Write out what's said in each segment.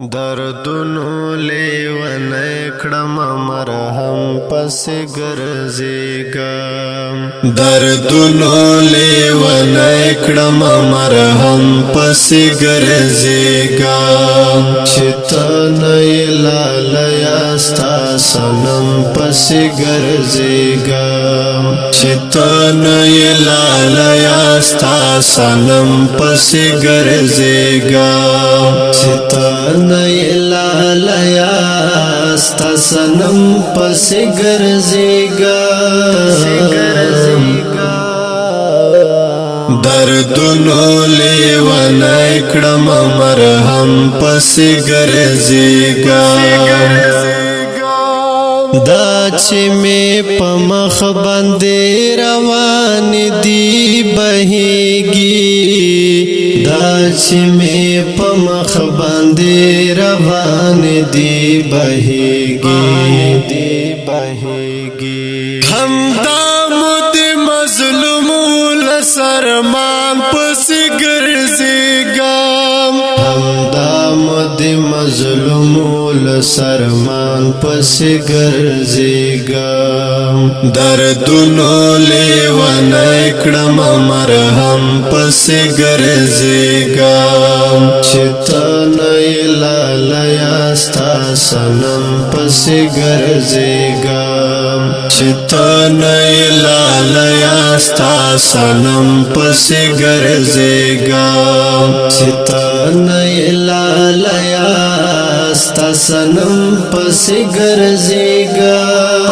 دردونو لیونی کړم مرهم پسې ګرځېږم دردونو لیونی کړم مرهم پسې ګرځېږم چې ته نه یې لالیه ستا صنم پسې ګرځېږم چې ته نه یې لالیه ستا صنم پسې ګرځېږم چې ته نئی لالیا ستا صنم پسې ګرځېږم دردونو لیونی کړم مرهم پسې ګرځېږم دا چې مې په مخ باندې روان دي بهيږي دا چې مې په مخ باندې روان دي بهيږي همدا مد مظلومو لسرمان پسې ګرځېږم همدا مد مظلومو لسرمان پسې ګرځېږم دردونو لیونی کړم مرهم پسې ګرځېږم چې ته نه یې لالیه ستا صنم پسې ګرځېږم چې ته نه یې لالیه ستا صنم پسې ګرځېږم چې ته نه یې لالیه ستا صنم پسې ګرځېږم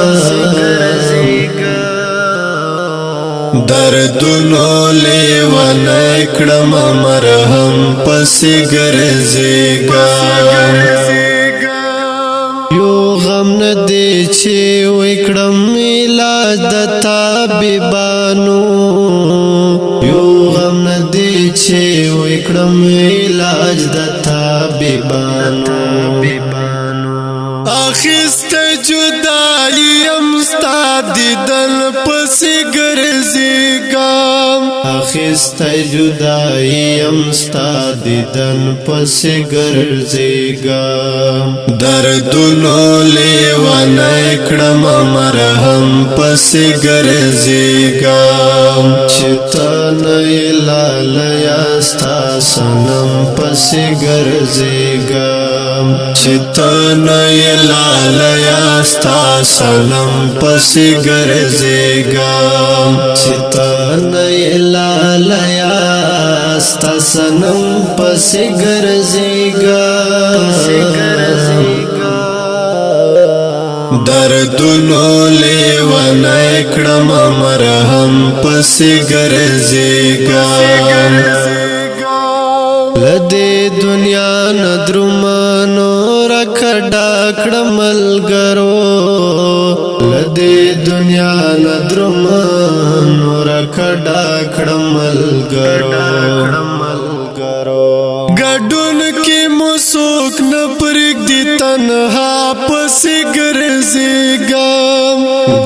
دردونو لیونی کړم مرهم پسې ګرځېږم یو غم نه دی چې وکړم علاج د طبیبانو یو غم نه دی چې وکړم علاج د طبیبانو اخیسته جداییم ستا دیدن پسې ګرځېږم اخیسته جداییم ستا دیدن پسې ګرځېږم دردونو لیونی کړم مرهم پسې ګرځېږم چې ته نه یې لالیه ستا صنم پسې ګرځېږم چې ته نه یې لالیه ستا صنم پسې ګرځېږم چې ته نه یې لالیه ستا صنم پسې ګرځېږم دردونو لیونی کړم مرهم پسې ګرځېږم لدې دنیا ندرمانو رکډا کړم ملګرو لدې دنیا ندرمانو رکډا کړم ملګرو ګډون کې مو څوک نه پرېږدي تنها پسې ګرځېږم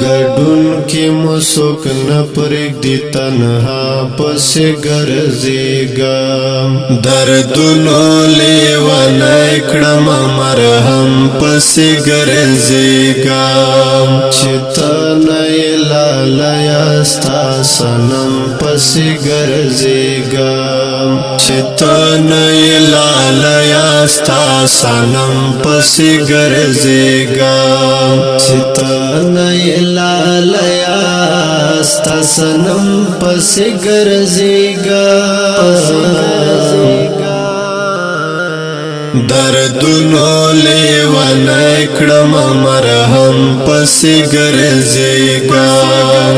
ګډون کې مو څوک نه پرېږدي تنها پسې ګرځېږم دردونو لیونی کړم مرهم پسې ګرځېږم چې ته نه یې لالیه ستا صنم پسې ګرځېږم چې ته نه یې لالیه ستا صنم پسې ګرځېږم چې ته نه یې لالیه ستا صنم پسې ګرځېږم دردونو لیونی کړم مرهم پسې ګرځېږم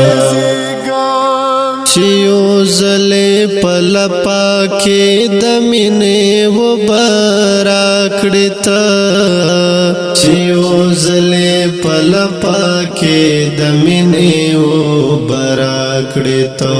چې یو ځلې په لپا کې د مینې وبه راکړې ته چې یو ځلې په لپا کې د مینې وبه راکړې ته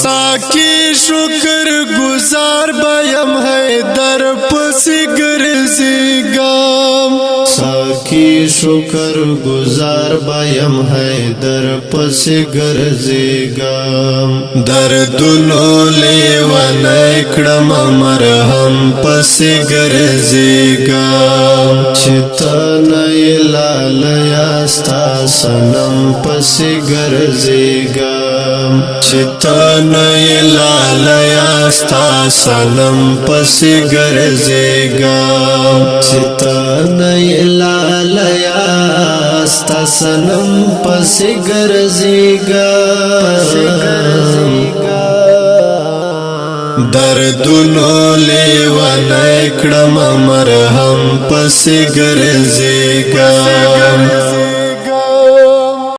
ساکی شکر گزار بیم حیدر پسې ګرځېږم ساکی شکر گزار بایم حیدر پس گرزیگم دردونو لیوانی کڑم مرهم پس گرزیگم چتانی لالیا ستا سنم پس گرزیگم چتانی لالیا ستا سنم پس گرزیگم چتانی لالیا ستا سنم پس گرزیگم دردونو لیوانی کڑم مرهم پس گرزیگم